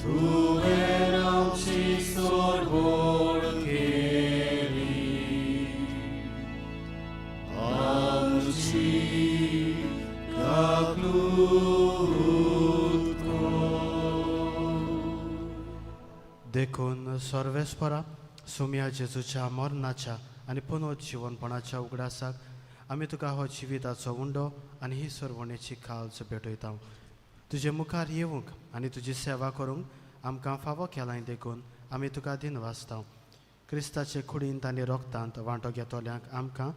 तुवें आमची सोडवण केली, आमची देखून सर्वेस्परा सुम्या जेजूच्या मरणाच्या आनी पुनर्जीवनपणाच्या उगडासाक आमी तुका हो जिविताचो उंडो आनी ही सर्वणेची काल्स भेटयता. तुजे मुखार येवंक आनी तुजी सेवा करूंक आमकां फावो केलाय. देखून आमी तुका दिन वाचता. क्रिस्ताचे कुडींत आनी रोगतांत वांटो घेतोल्यांक आमकां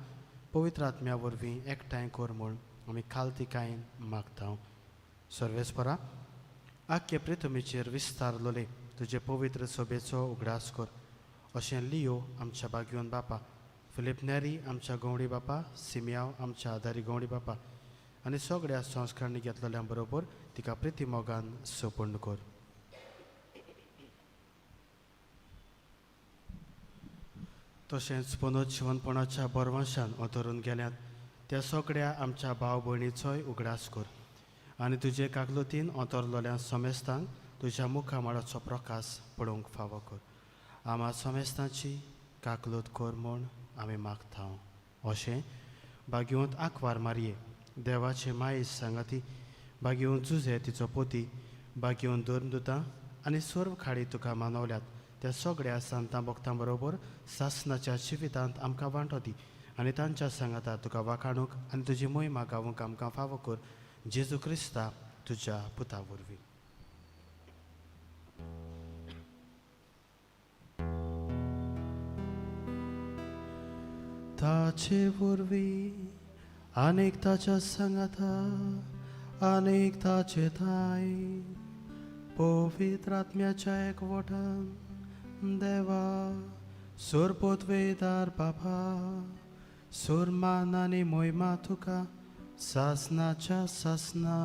पवित्र आत्म्या वरवीं एकठांय कर म्हूण आमी खालतिकायेन मागता. सर्वेस्परा, आख्खे पृथ्वीचेर विस्तारलोले तुजे पवित्र सोबेचो उगडास कर. अशें लियो आमच्या बागयोन बापा, फिलीप नेरी आमच्या गवंडी बापा, सिमियाव आमच्या आदारी गवंडी बापा आनी सगळ्या संस्कारणी घेतलेल्या बरोबर तिका प्रिती मोगान सोपूर्ण कर. तशेंच पुनर्जीवनपणाच्या बरवंशान ओतरून गेल्यात त्या सगळ्या आमच्या भाव भयणीचोय उगडास कर आनी तुजे काकलुतीन ओतरलोल्या समेस्तांक तुज्या मुखामळाचो प्रकाश पळोवंक फावो कर आमा समेस्तांची काकलूत कर म्हूण आमी मागता अशें भाग्यवंत आंकवार मारये देवाचे मायेस सांगाती भाग्यवंत जुजे तिचो पोती भाग्यवंत धर्मदुतां आनी सर्व खाडी तुका मानवल्यात त्या सगळ्या संतां भक्तां बरोबर सासनाच्या जिवितांत आमकां वांटो दी आनी तांच्या सांगाता तुका वाखाणूक आनी तुजी मोहिमा गावूंक आमकां फावो कर जेजू क्रिस्ता तुज्या पुता वरवीं ताचे वरवीं आनीक ताच्या सांगाता आनीक ताचे थाय पवित्र आत्म्याच्या एकवटान देवा सोरपोतवेदार बाबा सोरमान आनी मोहिमा तुका सासनाच्या सासना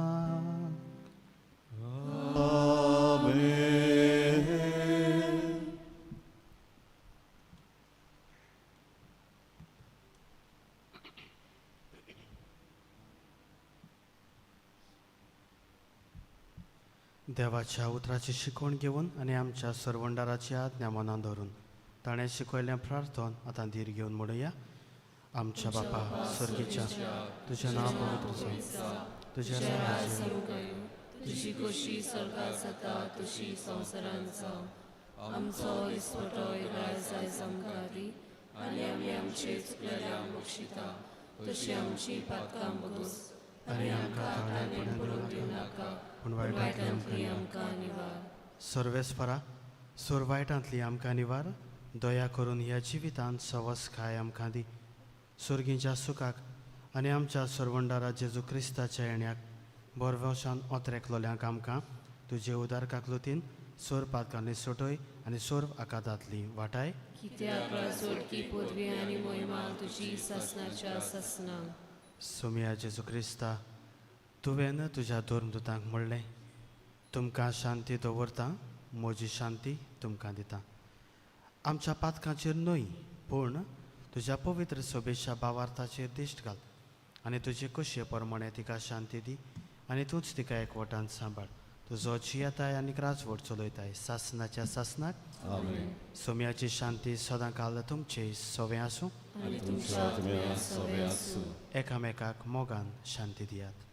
देवाच्या उतराची शिकवण घेवन आनी आमच्या सरवंडाराची आज्ञा मनान धरून ताणें शिकयल्लें प्रार्थन आतां धीर घेवन म्हणुया आमच्या बापा सर्गीच्या तुजें नांव पवित्र जावं तुजें राज्य येवं तुझी कशी सरकार जाता तशी संवसारांत जावं आमचो इसवटो रायज आयज आमकां दी आनी आमी आमचे चुकलेल्यांक बक्षिता तशी आमची पातकां बगूस आनी आमकां ताणें पडूंक दिवं नाका पूण वायटांतली आमकां निवार सर्वेस्परा सोर वायटांतली आमकां निवार दया करून ह्या जिवितांत सवस काय आमकां दी सुर्गीच्या सुखाक आनी आमच्या सरवंडारा जेजू क्रिस्ताच्या येण्याक बरवशान ओतरेकलोल्यांक आमकां तुजे उदार काकलुतीन सोर पातकांनी सोटय आनी सोर आकादांतली वाटाय कित्याक सोडकी पदवी आनी मोहिमा तुजी सासनाच्या सासना सुमिया जेजू क्रिस्ता तुवें तुज्या धर्मदुतांक म्हणलें तुमकां शांती दवरता म्हजी शांती तुमकां दिता आमच्या पातकांचेर न्हय पूण तुज्या पवित्र सोबेच्या भावार्थाचेर दिश्ट घाल आनी तुजे कशे प्रमाणे तिका शांती दी आनी तूंच तिका एकवटान सांबाळ तुजो जियेताय आनी राजवट चलयताय सासनाच्या सासनाक सोम्याची शांती सदां काल तुमचे सवे आसूं आनी तुमच्या आत्म्याक सवे आसूं एकामेकाक मोगान शांती दियात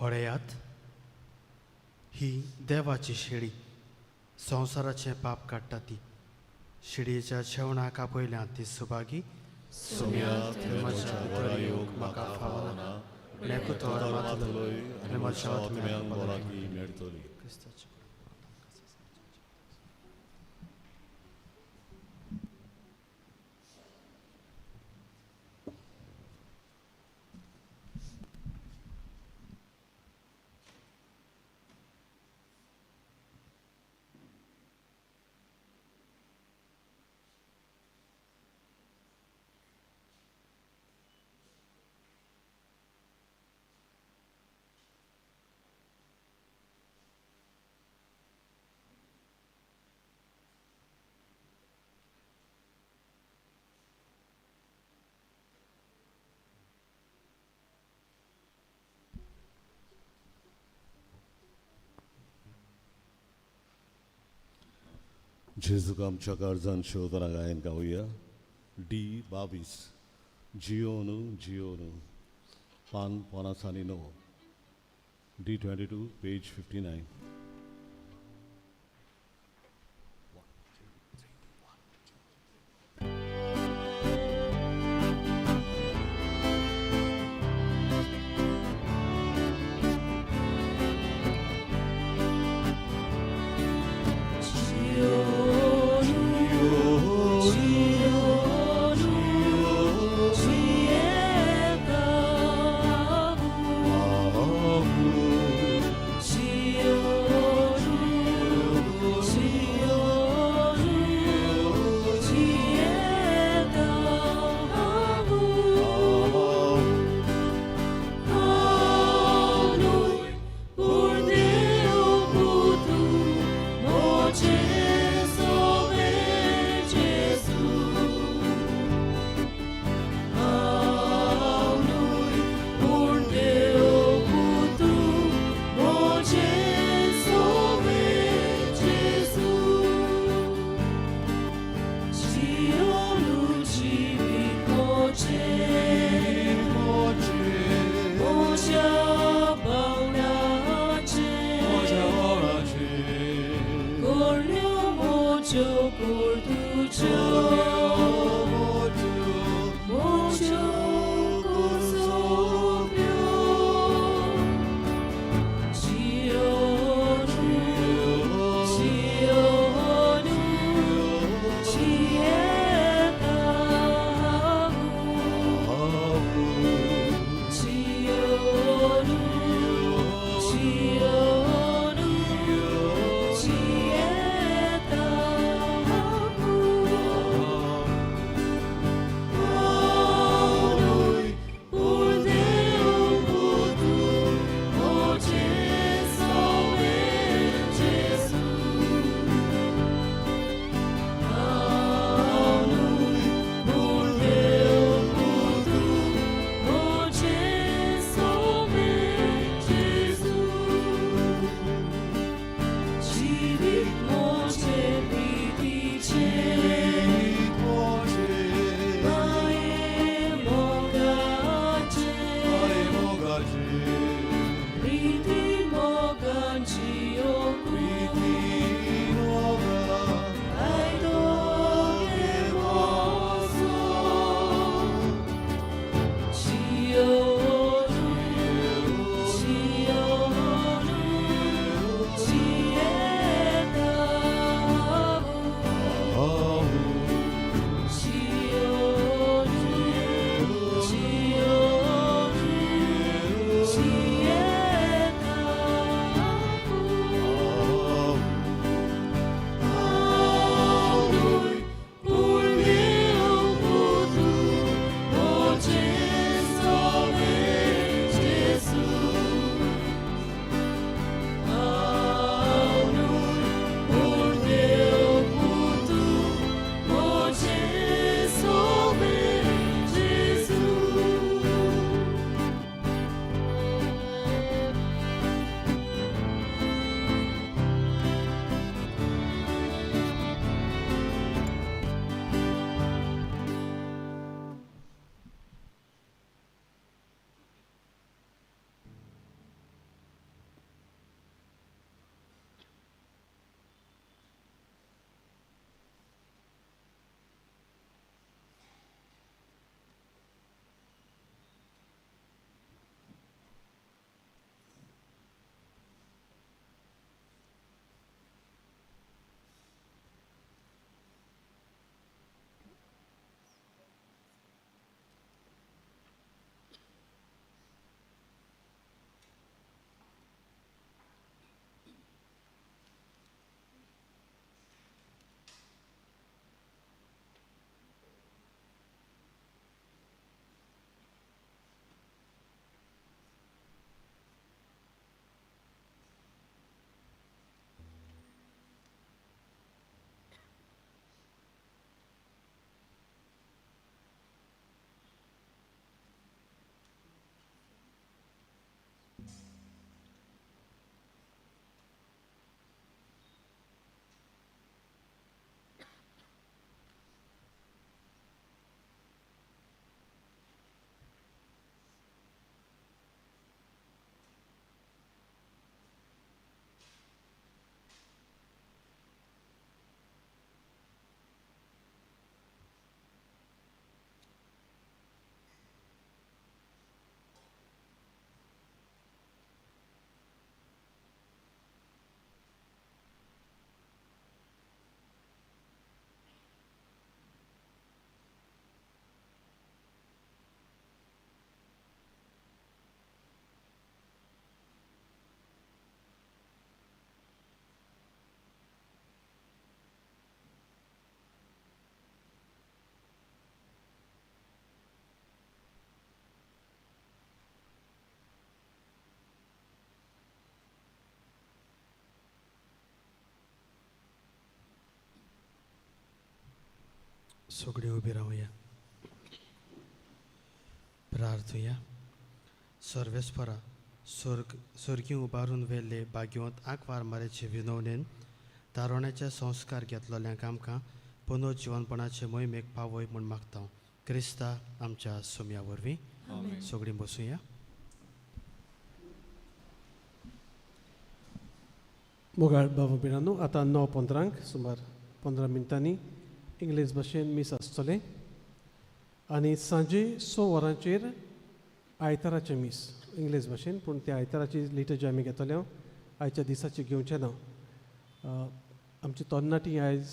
पळयात ही देवाची शिडी संवसाराचें पाप काडटा ती शिडयेच्या जेवणाक आपयल्यात ती सुभागी म्हज्या भितर येवंक म्हाका फावना लेकुतोर मातलोय आनी म्हज्या आत्म्याक भलायकी मेळटली क्रिस्ताची जेजूक आमच्या काळजान शोधना गायन गाऊया. D22 जिओनू जिओनू पान 59. D22 page 59. सगळीं उबी रावया. प्रार्थुया. सर्वेस्परा सर्गी उबारून वेल्ले बागवंत आंकवार मारेचे विनवणेन तारुण्याचे संस्कार घेतलेल्यांक आमकां पुनर्जीवनपणाचे मोहिमेक पावय म्हूण मागता. क्रिस्ता आमच्या सुम्या वरवीं. सगळीं बसूया. मोगाळ बाबा बिरानो आतां 9:15 सुमार 15 मिनटांनी इंग्लीश भाशेन मीस आसतलें आनी सांजे 6 वरांचेर आयताराचें मीस इंग्लीश भाशेन. पूण त्या आयताराची लिटर्जी आमी घेतले आयच्या दिसाची घेवचें ना. आमची तरणाटी आयज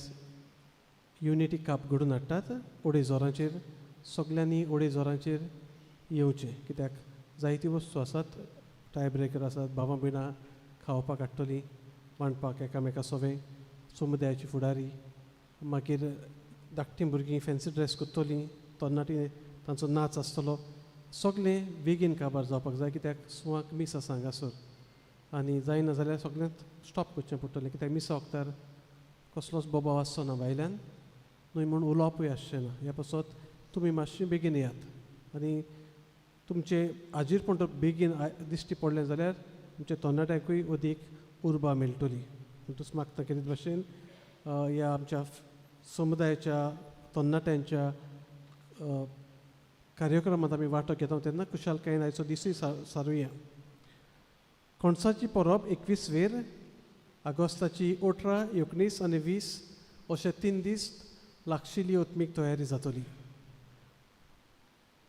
युनिटी काप घडोवन हाडटात. उडे जोरांचेर सगल्यांनी उडे जोरांचेर येवचें, कित्याक जायत्यो वस्तू आसात. टाय ब्रेकर आसात, भावां भयणां खावपाक हाडटलीं, मांडपाक एकामेका सोवे, समुदायाची फुडारी, मागीर धाकटीं भुरगीं फॅन्सी ड्रेस करतलीं, तरणाटी तांचो नाच आसतलो. सगळें बेगीन काबार जावपाक जाय, कित्याक सुवाक मीस आसा हांगासर. आनी जायना जाल्यार सगळ्यांत स्टॉप करचें पडटलें, कित्याक मिसा वखदार कसलोच बोबाव आसचो ना भायल्यान, न्हय म्हूण उलोवपूय आसचें ना. ह्या पासत तुमी मातशीं बेगीन येयात आनी तुमचे हाजीर पूण बेगीन दिश्टी पडलें जाल्यार तुमच्या तरणाट्यांकूय अदीक उर्बा मेळटली. तूंच मागता कितें भाशेन ह्या आमच्या समुदायाच्या तरणाट्यांच्या कार्यक्रमांत आमी वांटो घेता तेन्ना कुशालकायेन आयचो दिसूय सारुया. कोणसाची परब 21 ऑगस्टाची 18, 19 आनी 20 अशे 3 दीस लागशिल्ली ओत्मीक तयारी जातली.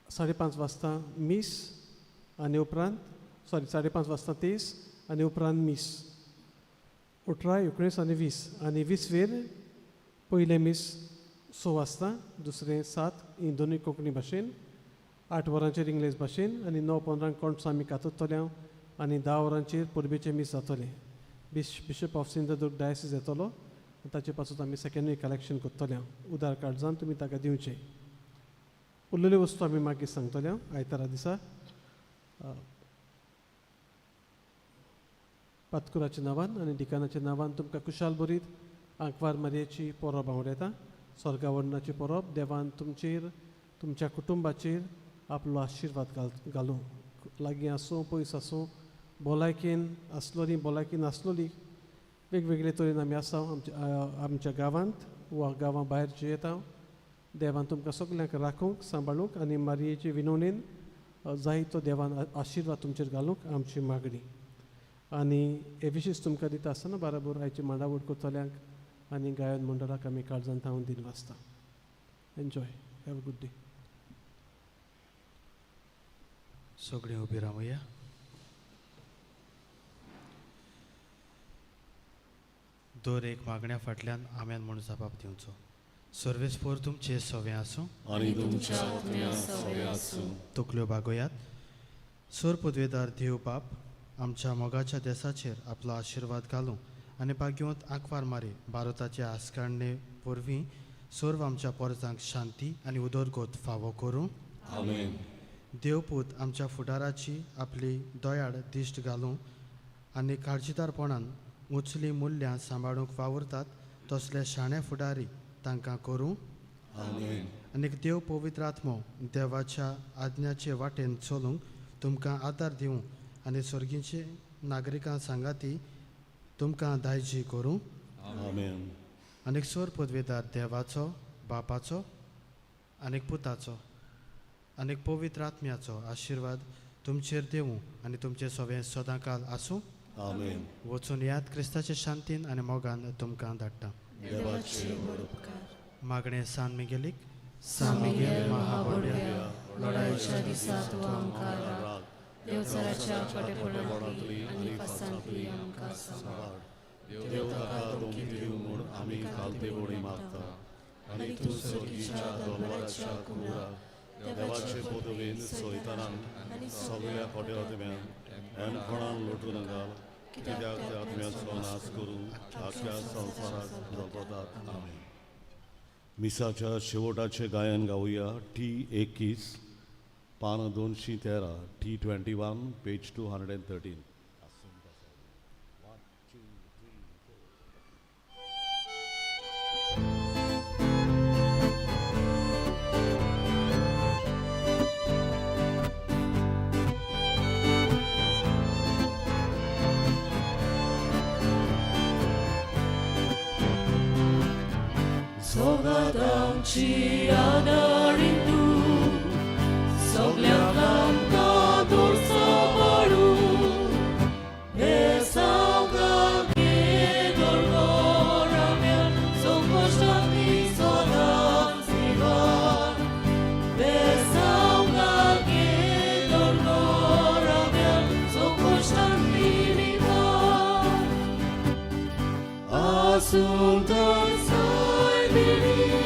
5:30 वाजता मीस आनी उपरांत 5:30 वाजता तेस आनी उपरांत मीस. 18, 19 आनी 20 आनी 20 पयलें मीस 6 वाजता, दुसरें 7 ही दोनूय कोंकणी भाशेन, 8 वरांचेर इंग्लीश भाशेन आनी 9:15 कोणसां आमी कातुरतले आनी 10 वरांचेर परबेचें मीस जातलें. बिशप ऑफ सिंधुदूर्ग डायसीस येतलो, ताचे पासून आमी सेकंडरी कलेक्शन करतले. उदार कार्ड जावन तुमी ताका दिवचें. उरलेल्यो वस्तू आमी मागीर सांगतले आयतारा दिसा. पातकुराच्या नांवान आनी डिकानाच्या नांवान तुमकां कुशाल बरीत आंकवार मारयेची परब हांव येता. स्वर्गावरणाची परब देवान तुमचेर, तुमच्या कुटुंबाचेर आपलो आशिर्वाद घालूं. लागीं आसूं पयस आसूं, भलायकेन आसलोली भलायकी नासलोली, वेगवेगळे तरेन आमी आसा आमच्या गांवांत वा गांवां भायर जे येता. देवान तुमकां सगल्यांक राखूंक, सांबाळूंक आनी मारयेचे विनवणेन जायतो देवान आशिर्वाद तुमचेर घालूंक आमची मागणी. आनी हे विशेश तुमकां दिता आसतना बाराबर आयची मांडावळ करतल्यांक आनी गायन मंडळाक आमी काळजांत हांव दिन वाचता. Enjoy. Have a good day. सगळीं उबी रावया. दर एक मागण्या फाटल्यान आम्यान म्हूण जबाब दिवचो. सर्वेस्पोर तुमचे सवें आसूं आनी तुमच्या आत्म्या सवें आसूं. तकल्यो बागोयात. सर पदवेदार देव बाप आमच्या मोगाच्या देशाचेर आपलो आशिर्वाद घालूं आनी बागवंत आंकवार मारी भारताचे आसकाडणे परवीं सर्व आमच्या परजांक शांती आनी उदरगत फावो करूं. आमेन. देवपूत आमच्या फुडाराची आपली दोयाळ दिश्ट घालूं आनी काळजीदारपणान उंचली मुल्यां सांबाळूंक वावुरतात तसले शाणे फुडारी तांकां करूं. आमेन. आनी देव पवित्र आत्मो देवाच्या आज्ञाचे वाटेन चलूंक तुमकां आदार दिवं आनी सर्गीचे नागरिकां सांगाती तुमकां दायजी करूं. आमेन. आनीक सर पदवेदार देवाचो, बापाचो आनीक पुताचो आनीक पवित्र आत्म्याचो आशिर्वाद तुमचेर देवूं आनी तुमचे सवें सदांकाल आसूं. आमेन. वचून याद क्रिस्ताचे शांतीन आनी मोगान तुमकां धाडटा. देवाचे व्हड उपकार. मागणें सान मिगेलीक. सान मिगेल महाबोड्या लढाईच्या दिसा तूं आमकां राख. देवचाराच्या कडेपणांतली आनी पासांतली आमकां सांबाळ. देव ताका दोंगी दिवं म्हूण आमी कालते बोडी मागता. आनी तूं सर्गीच्या दोनवराच्या कुराक देवाचे पदवेन सोयतानांक सगळ्या कोट्यावदम्यान एणपणान लुटून घाल, कित्याक त्या आत्म्याचो नाश करूं आख्या संवसाराक जगतात. आमेन. मिसाच्या शेवटाचे गायन गावुया. T21 पान 213, T21 पेज 213. ची आदारी तूं सगळ्यांक आमकां दोरसो पडू हे सांगाक दोरगोराम्यान संकश्टांनी सदांच निवार हे सांगाक दोरगोराम्यान संकश्टांनी निवार आसूं तर साय बिडी